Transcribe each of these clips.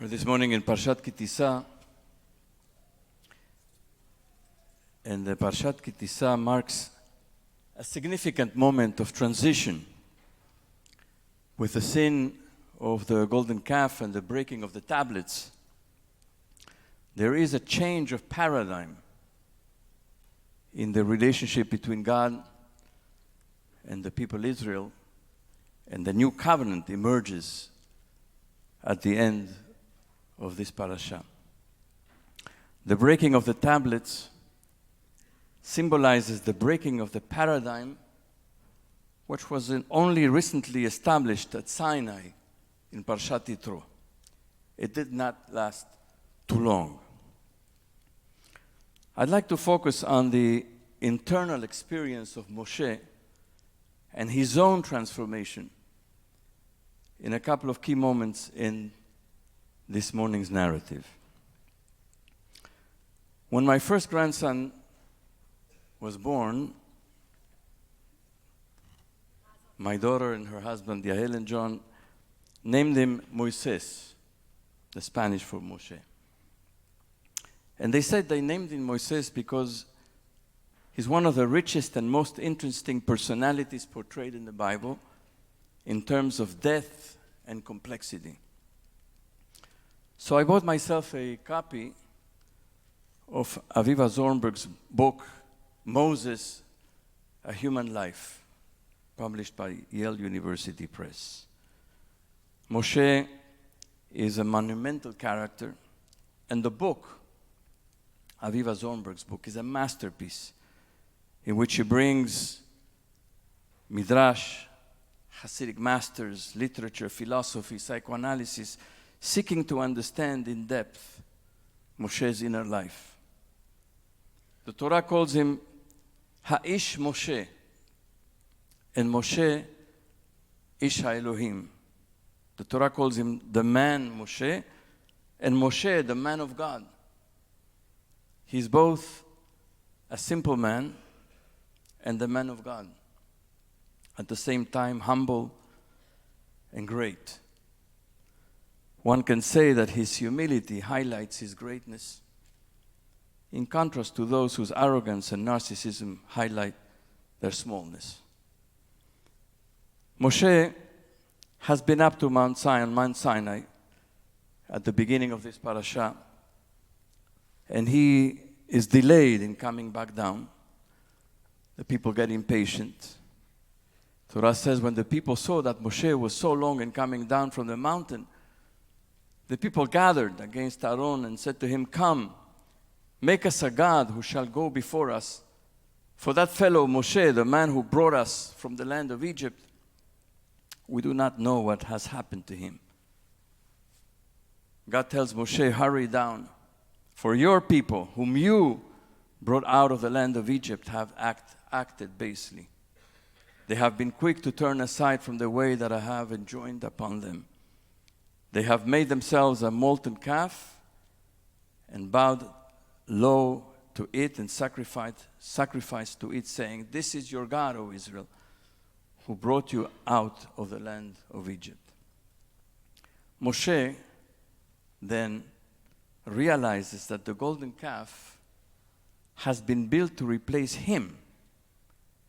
This morning in Parashat Tissa, and the Parashat Tissa marks a significant moment of transition with the sin of the golden calf and the breaking of the tablets. There is a change of paradigm in the relationship between God and the people Israel, and the new covenant emerges at the end of this parasha. The breaking of the tablets symbolizes the breaking of the paradigm which was only recently established at Sinai in Parashat Yitro. It did not last too long. I'd like to focus on the internal experience of Moshe and his own transformation in a couple of key moments in this morning's narrative. When my first grandson was born, my daughter and her husband, Yael and John, named him Moises, the Spanish for Moshe. And they said they named him Moises because he's one of the richest and most interesting personalities portrayed in the Bible in terms of depth and complexity. So I bought myself a copy of Aviva Zornberg's book, Moses, A Human Life, published by Yale University Press. Moshe is a monumental character, and the book, Aviva Zornberg's book, is a masterpiece in which he brings Midrash, Hasidic masters, literature, philosophy, psychoanalysis, seeking to understand in depth Moshe's inner life. The Torah calls him Ha'ish Moshe, and Moshe Ish HaElohim. The Torah calls him the man Moshe, and Moshe the man of God. He's both a simple man and the man of God, at the same time humble and great. One can say that his humility highlights his greatness, in contrast to those whose arrogance and narcissism highlight their smallness. Moshe has been up to Mount Sinai, at the beginning of this parasha, and he is delayed in coming back down. The people get impatient. Torah says when the people saw that Moshe was so long in coming down from the mountain, the people gathered against Aaron and said to him, "Come, make us a god who shall go before us. For that fellow Moshe, the man who brought us from the land of Egypt, we do not know what has happened to him." God tells Moshe, "Hurry down, for your people, whom you brought out of the land of Egypt, have acted basely. They have been quick to turn aside from the way that I have enjoined upon them. They have made themselves a molten calf and bowed low to it and sacrificed to it, saying, 'This is your God, O Israel, who brought you out of the land of Egypt.'" Moshe then realizes that the golden calf has been built to replace him,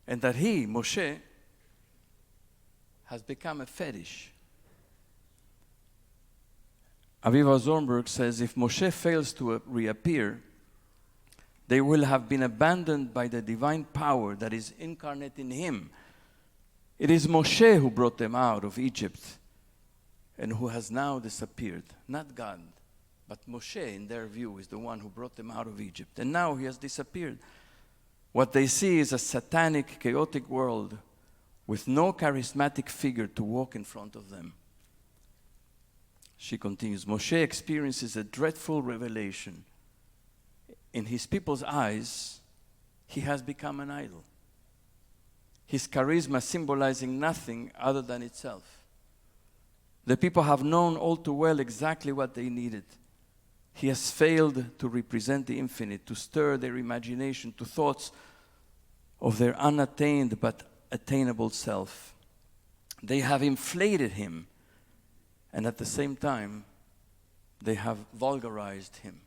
and that he, Moshe, has become a fetish. Aviva Zornberg says, if Moshe fails to reappear, they will have been abandoned by the divine power that is incarnate in him. It is Moshe who brought them out of Egypt and who has now disappeared. Not God, but Moshe, in their view, is the one who brought them out of Egypt. And now he has disappeared. What they see is a satanic, chaotic world with no charismatic figure to walk in front of them. She continues, Moshe experiences a dreadful revelation. In his people's eyes, he has become an idol. His charisma symbolizing nothing other than itself. The people have known all too well exactly what they needed. He has failed to represent the infinite, to stir their imagination to thoughts of their unattained but attainable self. They have inflated him, and at the same time, they have vulgarized him.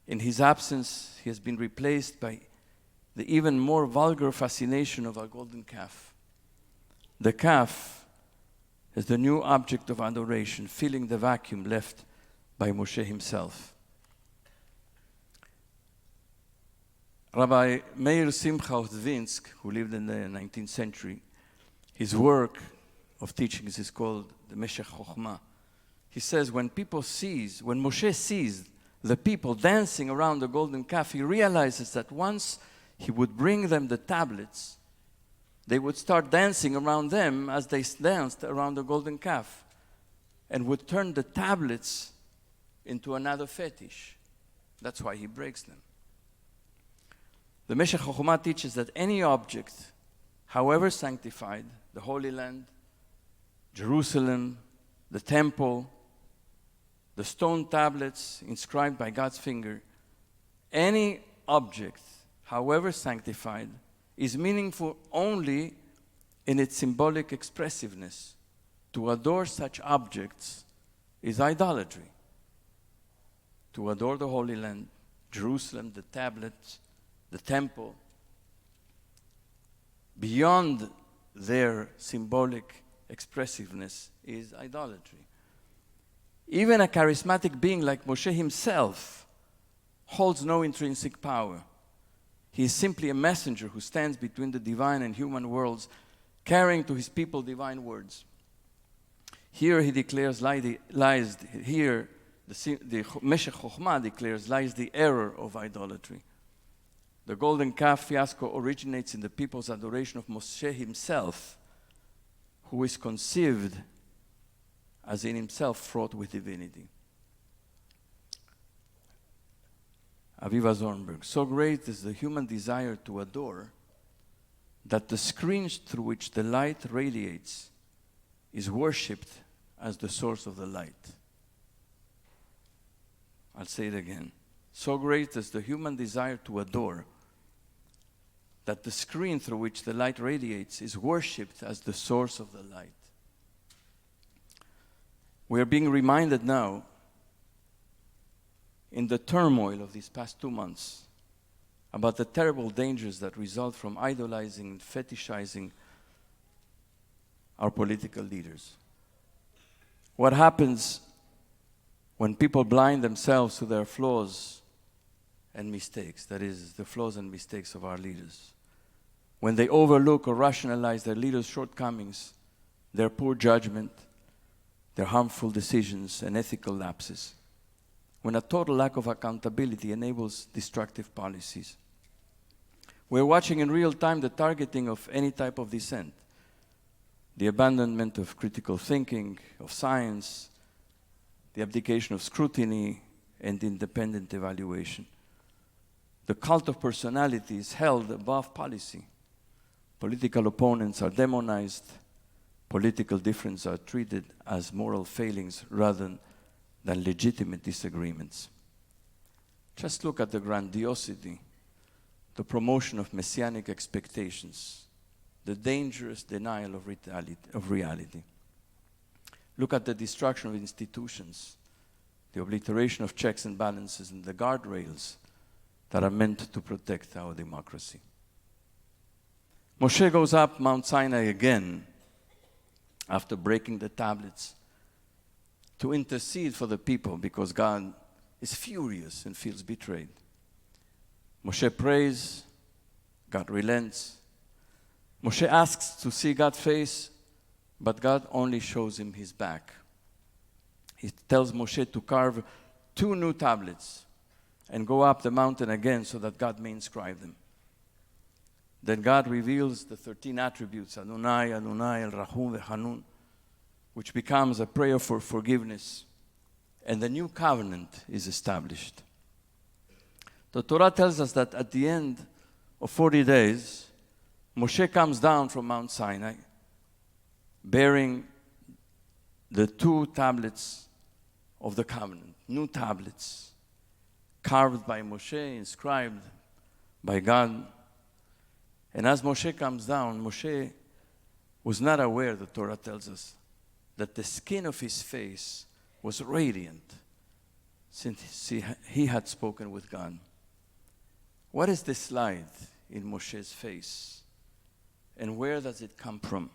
In his absence, he has been replaced by the even more vulgar fascination of a golden calf. The calf is the new object of adoration, filling the vacuum left by Moshe himself. Rabbi Meir Simcha of Dvinsk, who lived in the 19th century, his work of teachings is called the Meshech Chochmah. He says when Moshe sees the people dancing around the golden calf, he realizes that once he would bring them the tablets, they would start dancing around them as they danced around the golden calf, and would turn the tablets into another fetish. That's why he breaks them. The Meshech Chochmah teaches that any object, however sanctified, the Holy Land, Jerusalem, the temple, the stone tablets inscribed by God's finger, any object, however sanctified, is meaningful only in its symbolic expressiveness. To adore such objects is idolatry. To adore the Holy Land, Jerusalem, the tablets, the temple, beyond their symbolic expressiveness is idolatry. Even a charismatic being like Moshe himself holds no intrinsic power. He is simply a messenger who stands between the divine and human worlds, carrying to his people divine words. Here he declares the Meshech Chochmah declares lies the error of idolatry. The golden calf fiasco originates in the people's adoration of Moshe himself, who is conceived as in himself fraught with divinity. Aviva Zornberg, so great is the human desire to adore that the screen through which the light radiates is worshipped as the source of the light. I'll say it again. So great is the human desire to adore that the screen through which the light radiates is worshipped as the source of the light. We are being reminded now, in the turmoil of these past 2 months, about the terrible dangers that result from idolizing and fetishizing our political leaders. What happens when people blind themselves to their flaws and mistakes, that is, the flaws and mistakes of our leaders? When they overlook or rationalize their leaders' shortcomings, their poor judgment, their harmful decisions and ethical lapses. When a total lack of accountability enables destructive policies. We're watching in real time the targeting of any type of dissent, the abandonment of critical thinking, of science, the abdication of scrutiny and independent evaluation. The cult of personality is held above policy. Political opponents are demonized. Political differences are treated as moral failings rather than legitimate disagreements. Just look at the grandiosity, the promotion of messianic expectations, the dangerous denial of reality. Look at the destruction of institutions, the obliteration of checks and balances, and the guardrails that are meant to protect our democracy. Moshe goes up Mount Sinai again after breaking the tablets to intercede for the people because God is furious and feels betrayed. Moshe prays, God relents. Moshe asks to see God's face, but God only shows him his back. He tells Moshe to carve 2 new tablets and go up the mountain again so that God may inscribe them. Then God reveals the 13 attributes, Adonai, Adonai, El-Rahum, Ve'Hanun, which becomes a prayer for forgiveness, and the new covenant is established. The Torah tells us that at the end of 40 days, Moshe comes down from Mount Sinai, bearing the 2 tablets of the covenant, new tablets, carved by Moshe, inscribed by God. And as Moshe comes down, Moshe was not aware, the Torah tells us, that the skin of his face was radiant since he had spoken with God. What is this light in Moshe's face? And where does it come from?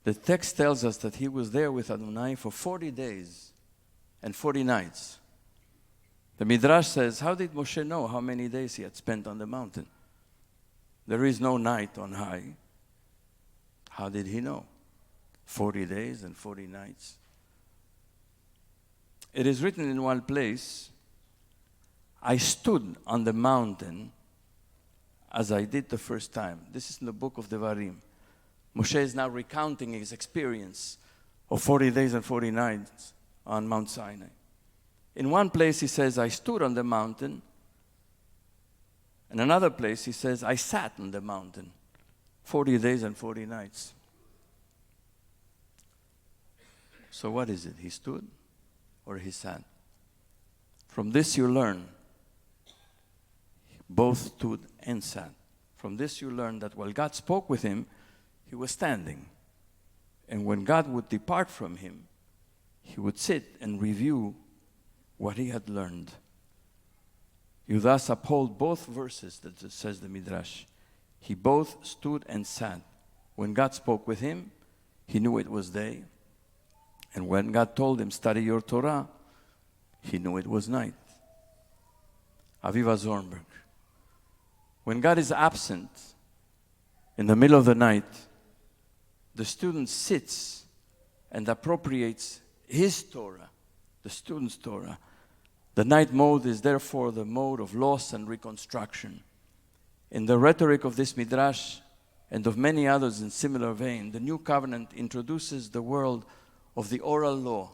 The text tells us that he was there with Adonai for 40 days and 40 nights. The Midrash says, how did Moshe know how many days he had spent on the mountain? There is no night on high. How did he know? 40 days and 40 nights. It is written in one place, I stood on the mountain as I did the first time. This is in the book of Devarim. Moshe is now recounting his experience of 40 days and 40 nights on Mount Sinai. In one place he says, I stood on the mountain. In another place he says, I sat on the mountain 40 days and 40 nights. So what is it? He stood or he sat? From this you learn both stood and sat. From this you learn that while God spoke with him, he was standing. And when God would depart from him, he would sit and review what he had learned. You thus uphold both verses that says the Midrash. He both stood and sat. When God spoke with him, he knew it was day. And when God told him, study your Torah, he knew it was night. Aviva Zornberg. When God is absent in the middle of the night, the student sits and appropriates his Torah, the student's Torah. The night mode is therefore the mode of loss and reconstruction. In the rhetoric of this Midrash and of many others in similar vein, the New Covenant introduces the world of the oral law,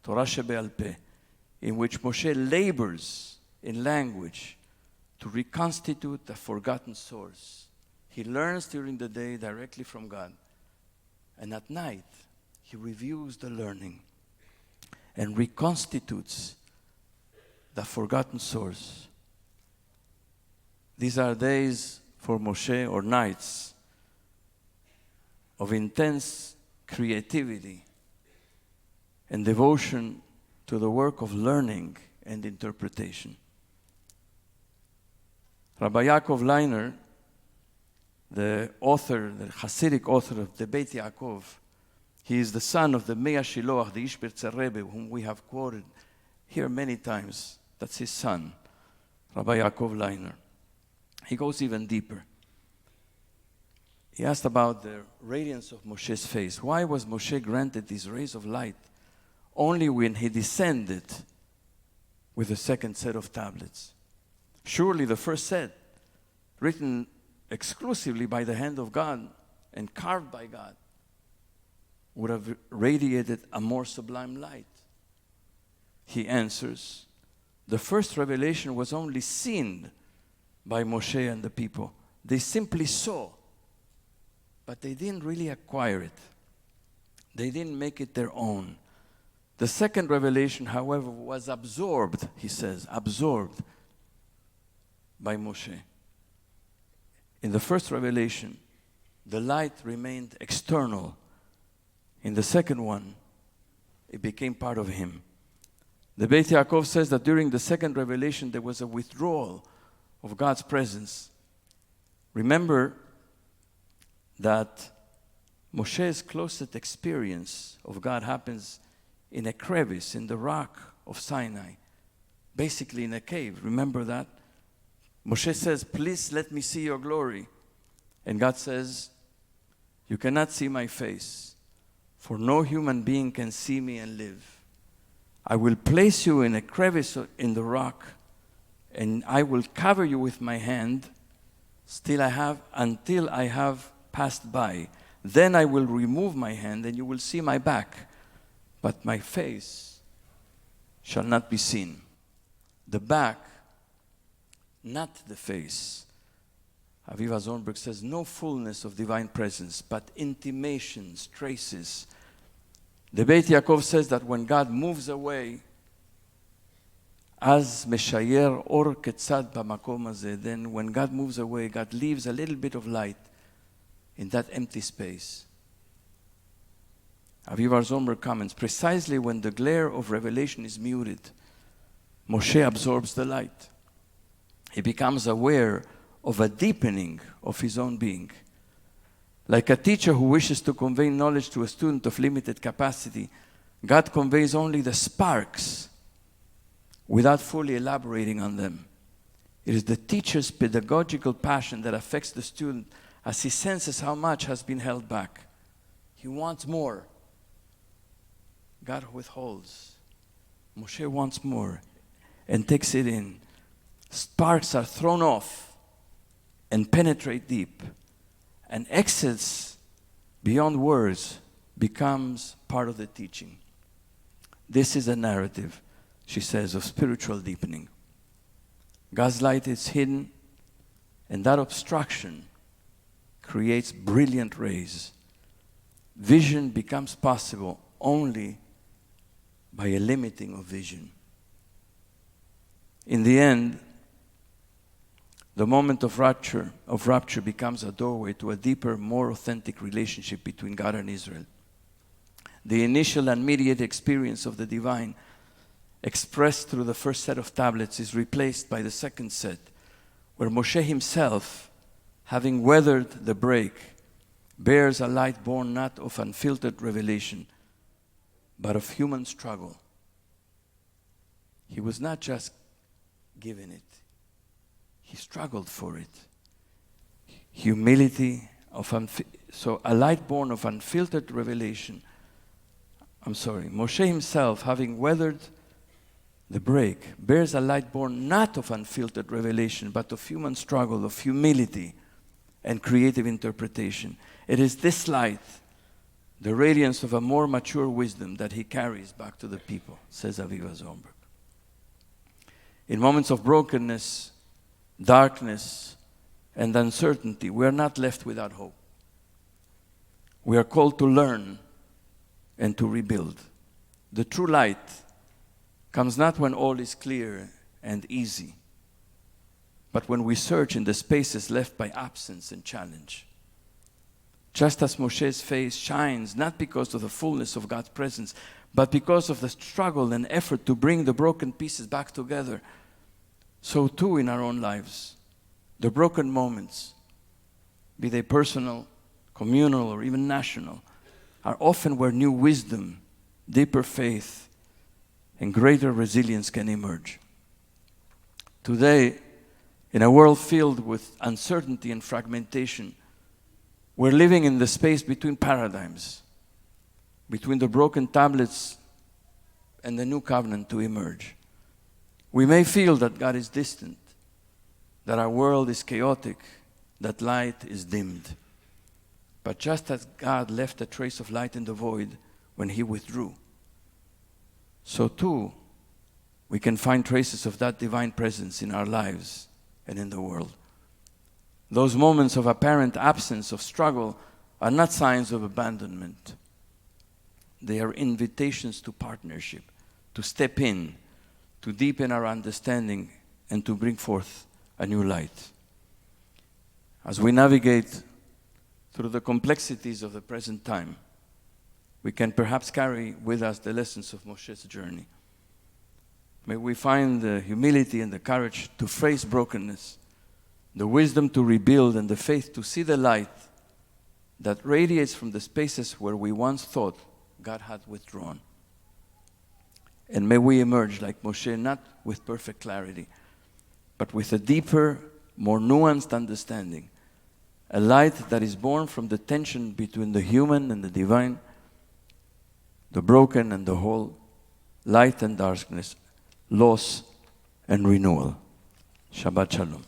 Torah Shebe'al Peh, in which Moshe labors in language to reconstitute the forgotten source. He learns during the day directly from God, and at night he reviews the learning and reconstitutes the forgotten source. These are days for Moshe, or nights, of intense creativity and devotion to the work of learning and interpretation. Rabbi Yaakov Leiner, the author, the Hasidic author of the Beit Yaakov, he is the son of the Mea Shiloach, the Ishbirtzer Rebbe, whom we have quoted here many times. That's his son, Rabbi Yaakov Leiner. He goes even deeper. He asked about the radiance of Moshe's face. Why was Moshe granted these rays of light only when he descended with the second set of tablets? Surely the first set, written exclusively by the hand of God and carved by God, would have radiated a more sublime light. He answers, the first revelation was only seen by Moshe and the people. They simply saw, but they didn't really acquire it. They didn't make it their own. The second revelation, however, was absorbed, he says, absorbed by Moshe. In the first revelation, the light remained external. In the second one, it became part of him. The Beit Yaakov says that during the second revelation, there was a withdrawal of God's presence. Remember that Moshe's closest experience of God happens in a crevice in the rock of Sinai, basically in a cave. Remember that? Moshe says, please let me see your glory. And God says, you cannot see my face, for no human being can see me and live. I will place you in a crevice in the rock, and I will cover you with my hand until I have passed by. Then I will remove my hand, and you will see my back, but my face shall not be seen. The back, not the face. Aviva Zornberg says, no fullness of divine presence, but intimations, traces. The Beit Yaakov says that when God moves away, as meshayer or ketzad b'makom hazeh, then when God moves away, God leaves a little bit of light in that empty space. Aviva Zomber comments, precisely when the glare of revelation is muted, Moshe absorbs the light. He becomes aware of a deepening of his own being. Like a teacher who wishes to convey knowledge to a student of limited capacity, God conveys only the sparks without fully elaborating on them. It is the teacher's pedagogical passion that affects the student as he senses how much has been held back. He wants more. God withholds. Moshe wants more and takes it in. Sparks are thrown off and penetrate deep. And exits beyond words becomes part of the teaching. This is a narrative, she says, of spiritual deepening. God's light is hidden, and that obstruction creates brilliant rays. Vision becomes possible only by a limiting of vision. In the end, the moment of rapture becomes a doorway to a deeper, more authentic relationship between God and Israel. The initial and immediate experience of the divine, expressed through the first set of tablets, is replaced by the second set, where Moshe himself, having weathered the break, bears a light born not of unfiltered revelation, but of human struggle. He was not just given it. He struggled for it. Humility so a light born of unfiltered revelation. Moshe himself, having weathered the break, bears a light born not of unfiltered revelation, but of human struggle, of humility and creative interpretation. It is this light, the radiance of a more mature wisdom, that he carries back to the people, says Aviva Zomberg. In moments of brokenness, darkness, and uncertainty, we are not left without hope. We are called to learn and to rebuild. The true light comes not when all is clear and easy, but when we search in the spaces left by absence and challenge. Just as Moshe's face shines not because of the fullness of God's presence, but because of the struggle and effort to bring the broken pieces back together, so too in our own lives, the broken moments, be they personal, communal, or even national, are often where new wisdom, deeper faith, and greater resilience can emerge. Today, in a world filled with uncertainty and fragmentation, we're living in the space between paradigms, between the broken tablets and the new covenant to emerge. We may feel that God is distant, that our world is chaotic, that light is dimmed. But just as God left a trace of light in the void when he withdrew, so too we can find traces of that divine presence in our lives and in the world. Those moments of apparent absence of struggle are not signs of abandonment. They are invitations to partnership, to step in, to deepen our understanding, and to bring forth a new light. As we navigate through the complexities of the present time, we can perhaps carry with us the lessons of Moshe's journey. May we find the humility and the courage to face brokenness, the wisdom to rebuild, and the faith to see the light that radiates from the spaces where we once thought God had withdrawn. And may we emerge like Moshe, not with perfect clarity, but with a deeper, more nuanced understanding, a light that is born from the tension between the human and the divine, the broken and the whole, light and darkness, loss and renewal. Shabbat Shalom.